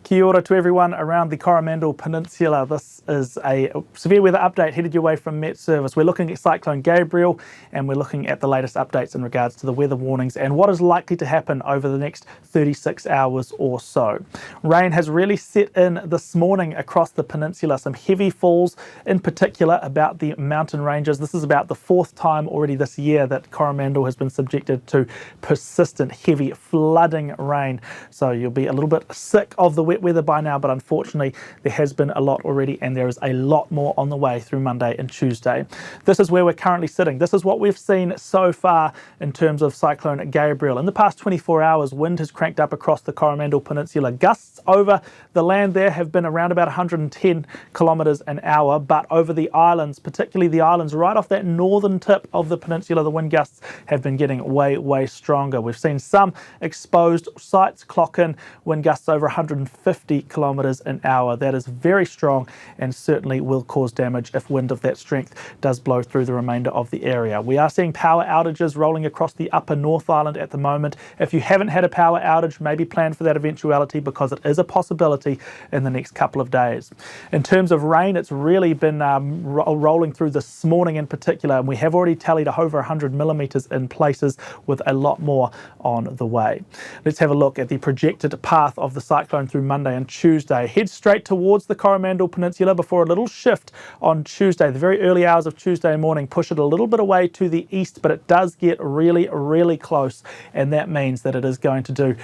Kia ora to everyone around the Coromandel Peninsula. This is a severe weather update headed your way from MetService. We're looking at Cyclone Gabrielle and we're looking at the latest updates in regards to the weather warnings and what is likely to happen over the next 36 hours or so. Rain has really set in this morning across the peninsula. Some heavy falls in particular about the mountain ranges. This is about the fourth time already this year that Coromandel has been subjected to persistent heavy flooding rain. So you'll be a little bit sick of the wet weather by now, but unfortunately there has been a lot already and there is a lot more on the way through Monday and Tuesday. This is where we're currently sitting. This is what we've seen so far in terms of Cyclone Gabrielle. In the past 24 hours, wind has cranked up across the Coromandel Peninsula. Gusts over the land there have been around about 110 kilometres an hour, but over the islands, particularly the islands right off that northern tip of the peninsula, the wind gusts have been getting way stronger. We've seen some exposed sites clock in wind gusts over 150 kilometres an hour. That is very strong and certainly will cause damage if wind of that strength does blow through the remainder of the area. We are seeing power outages rolling across the upper North Island at the moment. If you haven't had a power outage, maybe plan for that eventuality because it is a possibility in the next couple of days. In terms of rain, it's really been rolling through this morning in particular, and we have already tallied over 100 millimetres in places with a lot more on the way. Let's have a look at the projected path of the cyclone through Monday and Tuesday. Head straight towards the Coromandel Peninsula before a little shift on Tuesday. The very early hours of Tuesday morning push it a little bit away to the east, but it does get really close, and that means that it is going to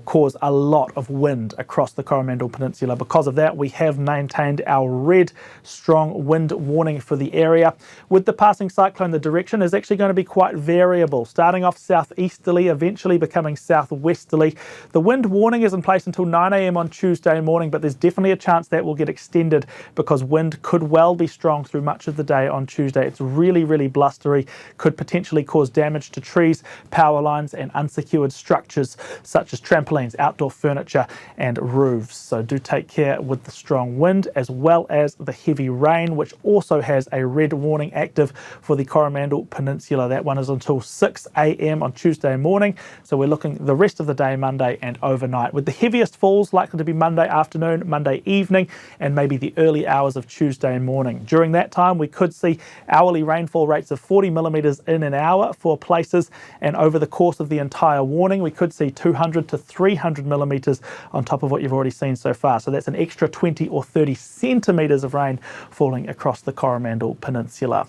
cause a lot of wind across the Coromandel Peninsula. Because of that, we have maintained our red strong wind warning for the area. With the passing cyclone, the direction is actually going to be quite variable, starting off southeasterly, eventually becoming southwesterly. The wind warning is in place until 9 a.m. on Tuesday morning, but there's definitely a chance that will get extended because wind could well be strong through much of the day on Tuesday. It's really blustery, could potentially cause damage to trees, power lines and unsecured structures such as trampolines, outdoor furniture and roofs. So do take care with the strong wind as well as the heavy rain, which also has a red warning active for the Coromandel Peninsula. That one is until 6 a.m. on Tuesday morning. So we're looking the rest of the day, Monday and overnight, with the heaviest falls likely to be Monday afternoon, Monday evening, and maybe the early hours of Tuesday morning. During that time, we could see hourly rainfall rates of 40 millimetres in an hour for places, and over the course of the entire warning, we could see 200 to 300 millimetres on top of what you've already seen so far. So that's an extra 20 or 30 centimetres of rain falling across the Coromandel Peninsula.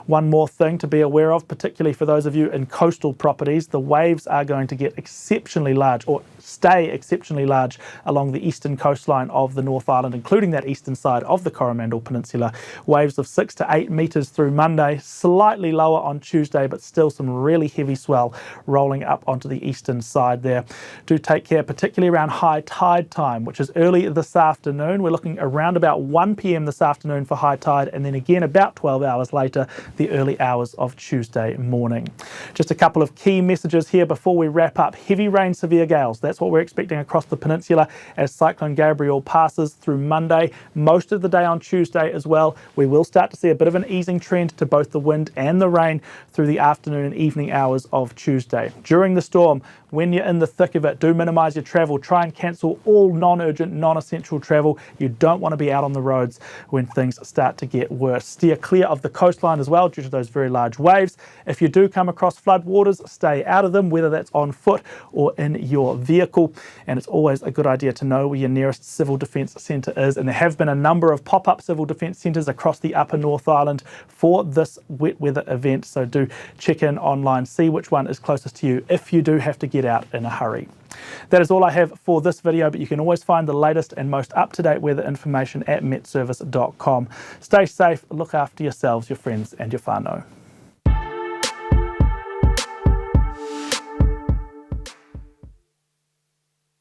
One more thing to be aware of, particularly for those of you in coastal properties, the waves are going to get exceptionally large or stay exceptionally large along the eastern coastline of the North Island, including that eastern side of the Coromandel Peninsula. Waves of 6 to 8 metres through Monday, slightly lower on Tuesday, but still some really heavy swell rolling up onto the eastern side there. Do take care, particularly around high tide time, which is early this afternoon. We're looking around about 1 p.m. this afternoon for high tide, and then again about 12 hours later, the early hours of Tuesday morning. Just a couple of key messages here before we wrap up. Heavy rain, severe gales. That's what we're expecting across the peninsula as Cyclone Gabrielle passes through Monday. Most of the day on Tuesday as well. We will start to see a bit of an easing trend to both the wind and the rain through the afternoon and evening hours of Tuesday. During the storm, when you're in the thick of it, do minimise your travel. Try and cancel all non-urgent, non-essential travel. You don't want to be out on the roads when things start to get worse. Steer clear of the coastline as well due to those very large waves. If you do come across flood waters, stay out of them, whether that's on foot or in your vehicle. And it's always a good idea to know where your nearest civil defence centre is. And there have been a number of pop-up civil defence centres across the upper North Island for this wet weather event. So do check in online, see which one is closest to you if you do have to get out in a hurry. That is all I have for this video, but you can always find the latest and most up-to-date weather information at metservice.com. Stay safe, look after yourselves, your friends and your whānau.